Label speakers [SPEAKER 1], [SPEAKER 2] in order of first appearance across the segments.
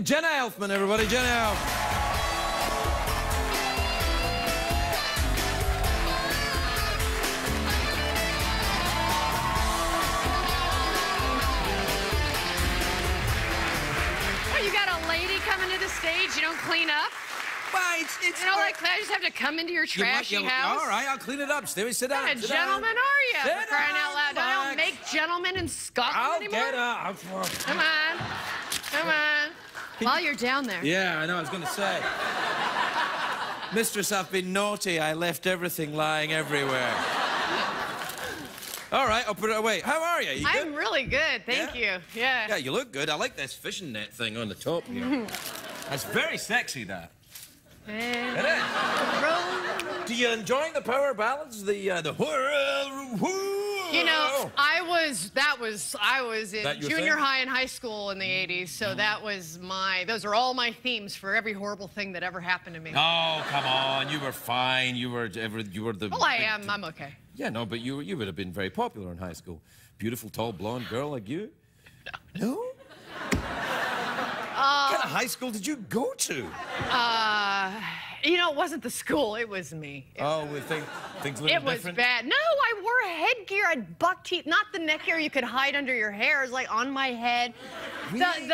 [SPEAKER 1] Jenna Elfman, everybody, Jenna Elfman.
[SPEAKER 2] You got a lady coming to the stage, you don't clean up?
[SPEAKER 1] Well, it's
[SPEAKER 2] you know, like, I just have to come into your trashy house?
[SPEAKER 1] All right, I'll clean it up. Stay, sit down.
[SPEAKER 2] What kind of gentleman are you?
[SPEAKER 1] Sit
[SPEAKER 2] For crying
[SPEAKER 1] down,
[SPEAKER 2] out loud. I don't make gentlemen in Scotland anymore.
[SPEAKER 1] I'll get up.
[SPEAKER 2] Come on. Come on. While you're down there.
[SPEAKER 1] Yeah, I know, I was going to say. Mistress, I've been naughty. I left everything lying everywhere. All right, I'll put it away. How are you? You
[SPEAKER 2] I'm really good, thank you. Yeah.
[SPEAKER 1] Yeah, you look good. I like this fishing net thing on the top here. That's very sexy, that. It is. Do you enjoy the power ballads? The
[SPEAKER 2] You know, I was in junior high and high school in the 80s, so those are all my themes for every horrible thing that ever happened to me.
[SPEAKER 1] Oh, come on, you were fine. You were the.
[SPEAKER 2] Well, I am. I'm okay.
[SPEAKER 1] Yeah, no, but you would have been very popular in high school. Beautiful, tall, blonde girl like you. No? What kind of high school did you go to?
[SPEAKER 2] You know, it wasn't the school, it was me.
[SPEAKER 1] Things a little different?
[SPEAKER 2] It was bad. No, I wore headgear. I had buck teeth, not the neck hair you could hide under your hair. It was like on my head. Really?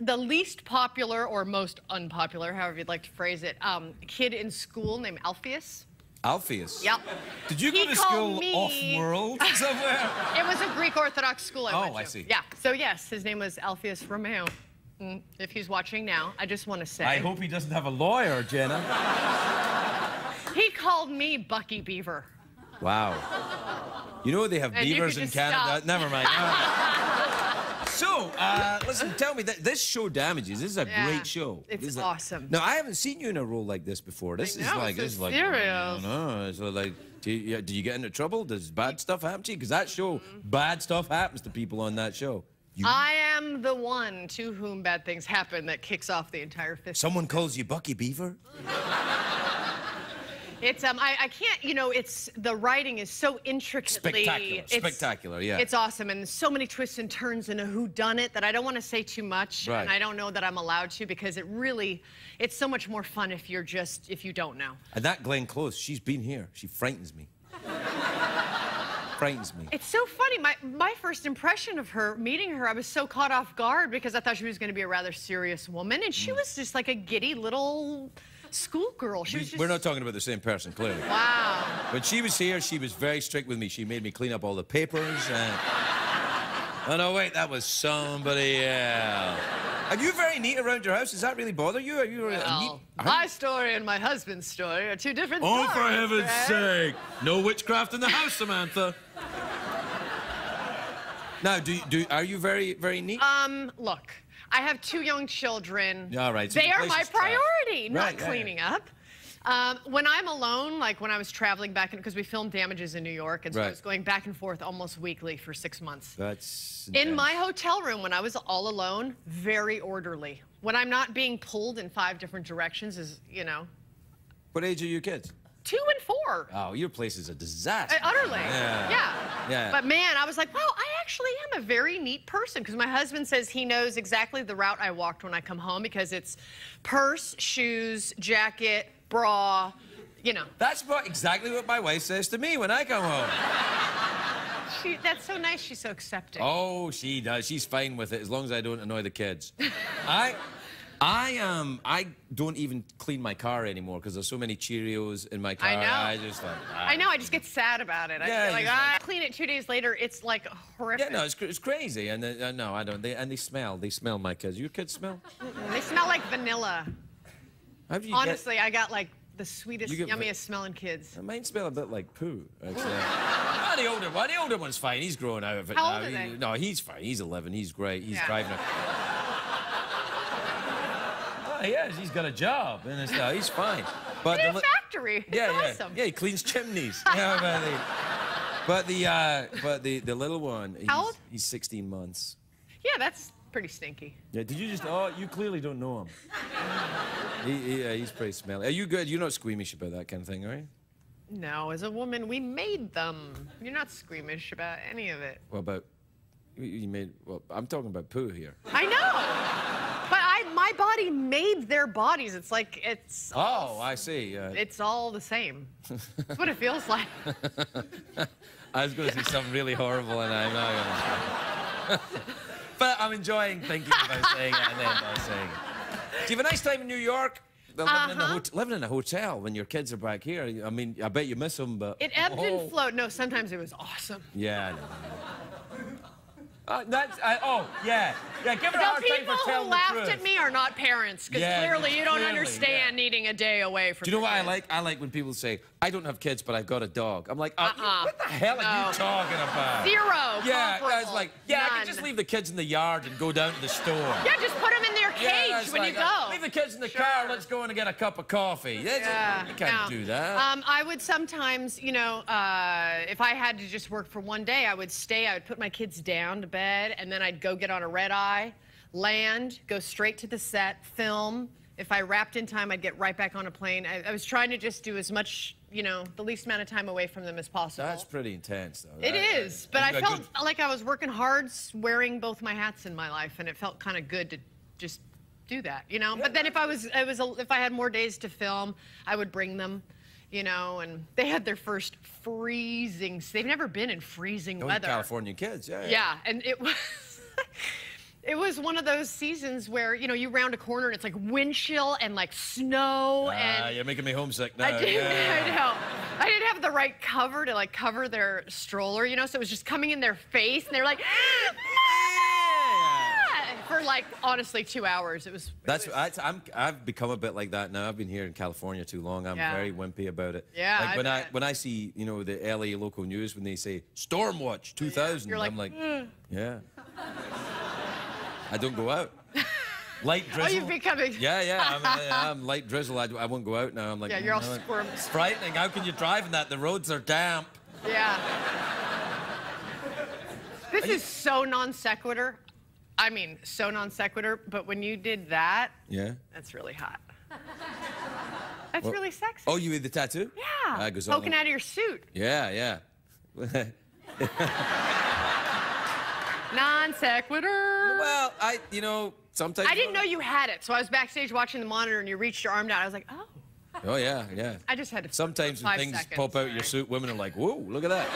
[SPEAKER 2] The least popular or most unpopular, however you'd like to phrase it, kid in school named Alpheus.
[SPEAKER 1] Alpheus?
[SPEAKER 2] Yep.
[SPEAKER 1] Did you go to school off-world somewhere?
[SPEAKER 2] It was a Greek Orthodox school I went to.
[SPEAKER 1] Oh, I see.
[SPEAKER 2] Yeah, so yes, his name was Alpheus Romeo. If he's watching now, I just want to say...
[SPEAKER 1] I hope he doesn't have a lawyer, Jenna.
[SPEAKER 2] He called me Bucky Beaver.
[SPEAKER 1] Wow. You know they have beavers in Canada?
[SPEAKER 2] Stop.
[SPEAKER 1] Never mind. So, listen, tell me, this show Damages. This is a great show.
[SPEAKER 2] It's awesome.
[SPEAKER 1] Now, I haven't seen you in a role like this before. This is like
[SPEAKER 2] serious.
[SPEAKER 1] No, so like, do you get into trouble? Does bad stuff happen to you? Because that show, bad stuff happens to people on that show.
[SPEAKER 2] I am the one to whom bad things happen that kicks off the entire festival.
[SPEAKER 1] Someone calls you Bucky Beaver?
[SPEAKER 2] It's I can't, you know, the writing is so intricately
[SPEAKER 1] spectacular, yeah.
[SPEAKER 2] It's awesome, and so many twists and turns and a whodunit that I don't want to say too much, and I don't know that I'm allowed to, because it's so much more fun if you don't know.
[SPEAKER 1] And that Glenn Close, she's been here. She frightens me. Frightens me.
[SPEAKER 2] It's so funny. My first impression of her, meeting her, I was so caught off guard because I thought she was going to be a rather serious woman, and she was just like a giddy little schoolgirl.
[SPEAKER 1] We're not talking about the same person, clearly.
[SPEAKER 2] Wow.
[SPEAKER 1] When she was here, she was very strict with me. She made me clean up all the papers. Oh, no, wait, that was somebody else. Are you very neat around your house? Does that really bother you? Are you neat?
[SPEAKER 2] My story and my husband's story are two different stories.
[SPEAKER 1] Oh, for heaven's sake. No witchcraft in the house, Samantha. Now, are you very, very neat?
[SPEAKER 2] Look, I have 2 young children.
[SPEAKER 1] All right. So
[SPEAKER 2] they are my priority, not cleaning up. When I'm alone, like when I was traveling back, because we filmed Damages in New York, and so I was going back and forth almost weekly for 6 months.
[SPEAKER 1] That's
[SPEAKER 2] intense. In my hotel room, when I was all alone, very orderly. When I'm not being pulled in 5 different directions is, you know.
[SPEAKER 1] What age are your kids?
[SPEAKER 2] 2 and 4.
[SPEAKER 1] Oh, your place is a disaster.
[SPEAKER 2] Utterly. Yeah. But man, I was like, wow, I actually am a very neat person, because my husband says he knows exactly the route I walked when I come home, because it's purse, shoes, jacket, bra, you know.
[SPEAKER 1] That's exactly what my wife says to me when I come home.
[SPEAKER 2] That's so nice. She's so accepting.
[SPEAKER 1] Oh, she does. She's fine with it as long as I don't annoy the kids. I don't even clean my car anymore because there's so many Cheerios in my car.
[SPEAKER 2] I know.
[SPEAKER 1] I
[SPEAKER 2] know. I just get sad about it. I feel like, I clean it 2 days later. It's like horrific.
[SPEAKER 1] Yeah, no, it's crazy. And no, I don't. They smell. They smell, my kids. Your kids smell?
[SPEAKER 2] They smell like vanilla. Honestly, I got like the sweetest, yummiest smelling kids.
[SPEAKER 1] Mine smell a bit like poo, actually. The older one's fine. He's growing out of it now.
[SPEAKER 2] How old are they?
[SPEAKER 1] No, he's fine. He's 11. He's great. He's driving a... Yes, he's got a job, and he's fine. But
[SPEAKER 2] in a factory. It's awesome.
[SPEAKER 1] Yeah, he cleans chimneys. But the little one,
[SPEAKER 2] how old?
[SPEAKER 1] He's 16 months.
[SPEAKER 2] Yeah, that's pretty stinky.
[SPEAKER 1] Yeah, did you just... Oh, you clearly don't know him. He's pretty smelly. Are you good? You're not squeamish about that kind of thing, are you?
[SPEAKER 2] No, as a woman, we made them. You're not squeamish about any of it.
[SPEAKER 1] What about... You made... Well, I'm talking about poo here.
[SPEAKER 2] I know. body made their bodies. It's like it's.
[SPEAKER 1] Oh, I see.
[SPEAKER 2] It's all the same. That's what it feels like.
[SPEAKER 1] I was going to say something really horrible, and I'm not going to. But I'm enjoying thinking about saying it and then not saying it. Do you have a nice time in New York? Living in a hotel when your kids are back here. I mean, I bet you miss them, but...
[SPEAKER 2] It ebbed and flowed. No, sometimes it was awesome.
[SPEAKER 1] Yeah, I know. Yeah, give her a hard time for telling the truth.
[SPEAKER 2] The people who laughed at me are not parents, because clearly you don't understand needing a day away from.
[SPEAKER 1] Do you know what I like? I like when people say, "I don't have kids, but I've got a dog." I'm like, what the hell are you talking about?
[SPEAKER 2] Zero.
[SPEAKER 1] Yeah, it's like, I can just leave the kids in the yard and go down to the store.
[SPEAKER 2] Yeah, just put them in their cage when you go.
[SPEAKER 1] Leave the kids in the car. Let's go in and get a cup of coffee. You can't do that.
[SPEAKER 2] I would sometimes, you know, if I had to just work for one day, I would stay. I would put my kids down to bed, and then I'd go get on a red eye, land, go straight to the set, film. If I wrapped in time, I'd get right back on a plane. I was trying to just do as much, you know, the least amount of time away from them as possible.
[SPEAKER 1] That's pretty intense, though.
[SPEAKER 2] It is, but I felt like I was working hard, wearing both my hats in my life, and it felt kind of good to just do that, you know. But then if I had more days to film, I would bring them. You know, and they had their first freezing. They've never been in freezing weather.
[SPEAKER 1] California kids, yeah.
[SPEAKER 2] Yeah, and it was. It was one of those seasons where, you know, you round a corner and it's like wind chill and like snow and...
[SPEAKER 1] You're making me homesick now.
[SPEAKER 2] I know. I didn't have the right cover to like cover their stroller, you know, so it was just coming in their face and they were like... For like, honestly, 2 hours. I've become a bit like that now. I've been here in California too long. I'm very wimpy about it. Yeah,
[SPEAKER 1] like when I see, you know, the LA local news when they say Storm Watch 2000,
[SPEAKER 2] You're like,
[SPEAKER 1] I'm like, yeah. I don't go out. Light drizzle.
[SPEAKER 2] Oh, you've becoming...
[SPEAKER 1] I'm light drizzle. I won't go out now. I'm like,
[SPEAKER 2] yeah, you're all squirming.
[SPEAKER 1] It's frightening. How can you drive in that? The roads are damp.
[SPEAKER 2] Yeah. This is so non sequitur. I mean, so non sequitur, but when you did that, that's really hot. That's really sexy.
[SPEAKER 1] Oh, you did the tattoo?
[SPEAKER 2] Yeah. Poking out of your suit.
[SPEAKER 1] Yeah.
[SPEAKER 2] Non sequitur.
[SPEAKER 1] Well, you know, sometimes...
[SPEAKER 2] I didn't know you had it, so I was backstage watching the monitor and you reached your arm down. I was like, oh.
[SPEAKER 1] Oh, yeah.
[SPEAKER 2] I just had to...
[SPEAKER 1] Sometimes when things pop out your suit, women are like, whoa, look at that.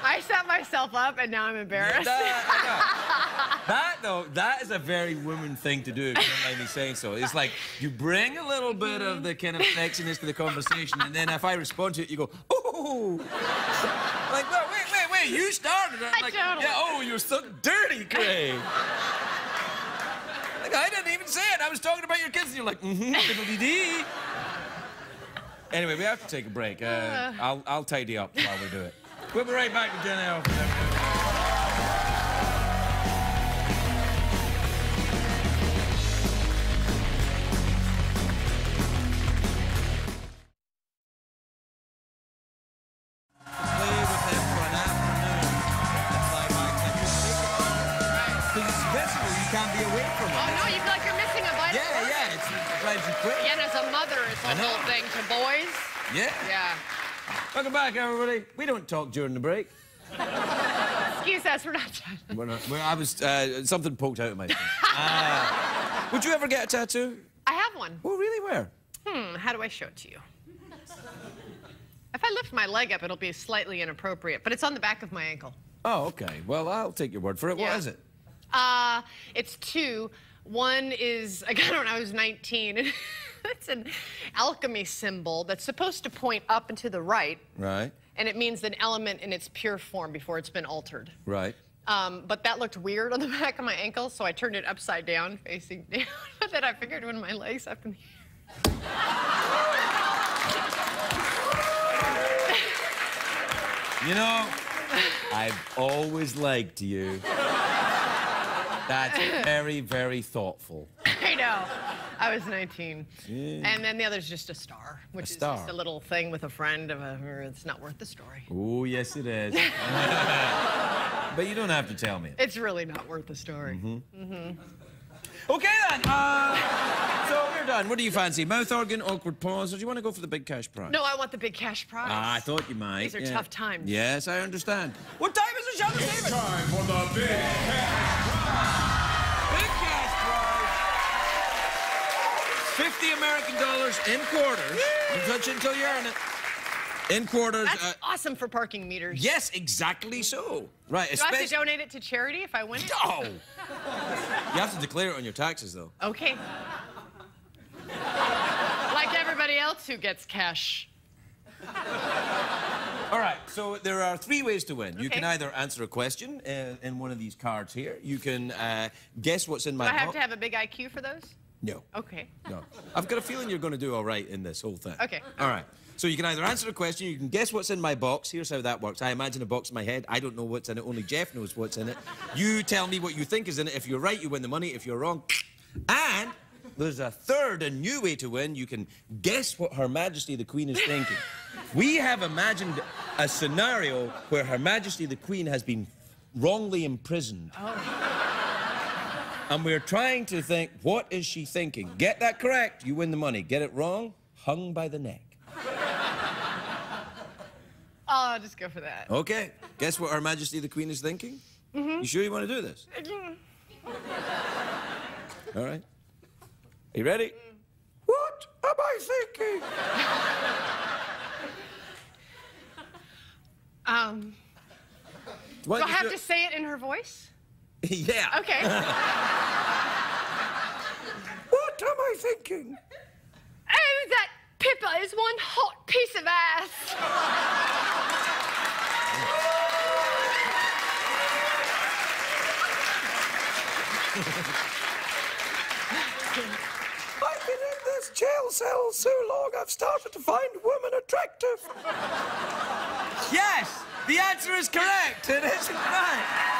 [SPEAKER 2] I set myself up, and now I'm embarrassed.
[SPEAKER 1] That is a very woman thing to do, if you don't mind me saying so. It's like, you bring a little bit of the kind of sexiness to the conversation, and then if I respond to it, you go, oh. Like, well, wait, you started it. Like,
[SPEAKER 2] totally.
[SPEAKER 1] Yeah, oh, you're so dirty, Craig. Like, I didn't even say it. I was talking about your kids, and you're like, diddle-dee-dee. Anyway, we have to take a break. I'll tidy up while we do it. We'll be right back with Jenna Elfman.
[SPEAKER 2] Jenna's a mother, it's a whole thing to boys.
[SPEAKER 1] Yeah. Welcome back, everybody. We don't talk during the break.
[SPEAKER 2] Excuse us, we're not done.
[SPEAKER 1] Something poked out of my skin. Would you ever get a tattoo?
[SPEAKER 2] I have one.
[SPEAKER 1] Oh, really? Where?
[SPEAKER 2] How do I show it to you? If I lift my leg up, it'll be slightly inappropriate, but it's on the back of my ankle.
[SPEAKER 1] Oh, okay. Well, I'll take your word for it. What is it?
[SPEAKER 2] It's two. One is, I got it when I was 19. It's an alchemy symbol that's supposed to point up and to the right.
[SPEAKER 1] Right.
[SPEAKER 2] And it means an element in its pure form before it's been altered.
[SPEAKER 1] Right.
[SPEAKER 2] But that looked weird on the back of my ankle, so I turned it upside down, facing down. But then I figured when my leg's up in the air.
[SPEAKER 1] You know, I've always liked you. That's very, very thoughtful.
[SPEAKER 2] I know. I was 19. Yeah. And then the other's just a star, which is just a little thing with a friend of it's not worth the story.
[SPEAKER 1] Oh, yes, it is. But you don't have to tell me.
[SPEAKER 2] It's really not worth the story.
[SPEAKER 1] Okay, then. So we're done. What do you fancy? Mouth organ, awkward pause, or do you want to go for the big cash prize?
[SPEAKER 2] No, I want the big cash prize.
[SPEAKER 1] I thought you might.
[SPEAKER 2] These are tough times.
[SPEAKER 1] Yes, I understand. What time is shout the
[SPEAKER 3] It's time for the big cash prize.
[SPEAKER 1] Big cash prize. $50 American in quarters. Don't touch it until you earn it. In quarters.
[SPEAKER 2] That's awesome for parking meters.
[SPEAKER 1] Yes, exactly so. Right.
[SPEAKER 2] Do I have to donate it to charity if I win it?
[SPEAKER 1] No. You have to declare it on your taxes, though.
[SPEAKER 2] Okay. Like everybody else who gets cash.
[SPEAKER 1] All right, so there are 3 ways to win. You
[SPEAKER 2] Okay.
[SPEAKER 1] can either answer a question in one of these cards here. You can guess what's in my
[SPEAKER 2] Do I
[SPEAKER 1] box.
[SPEAKER 2] have to have a big IQ for those?
[SPEAKER 1] No.
[SPEAKER 2] Okay.
[SPEAKER 1] No. I've got a feeling you're going to do all right in this whole thing.
[SPEAKER 2] Okay.
[SPEAKER 1] All right. So you can either answer a question, you can guess what's in my box. Here's how that works. I imagine a box in my head. I don't know what's in it. Only Jeff knows what's in it. You tell me what you think is in it. If you're right, you win the money. If you're wrong... And there's a third and new way to win. You can guess what Her Majesty the Queen is thinking. We have imagined a scenario where Her Majesty the Queen has been wrongly imprisoned.
[SPEAKER 2] Oh.
[SPEAKER 1] And we're trying to think, what is she thinking? Get that correct, you win the money. Get it wrong, hung by the neck.
[SPEAKER 2] I'll just go for that.
[SPEAKER 1] Okay. Guess what Her Majesty the Queen is thinking? Mm-hmm. You sure you want to do this? All right. Are you ready? What am I thinking?
[SPEAKER 2] Do I have to say it in her voice?
[SPEAKER 1] Yeah.
[SPEAKER 2] Okay.
[SPEAKER 1] What am I thinking?
[SPEAKER 2] Oh, that Pippa is one hot piece of ass.
[SPEAKER 1] I've been in this jail cell so long, I've started to find women attractive. Yes, the answer is correct. It is right.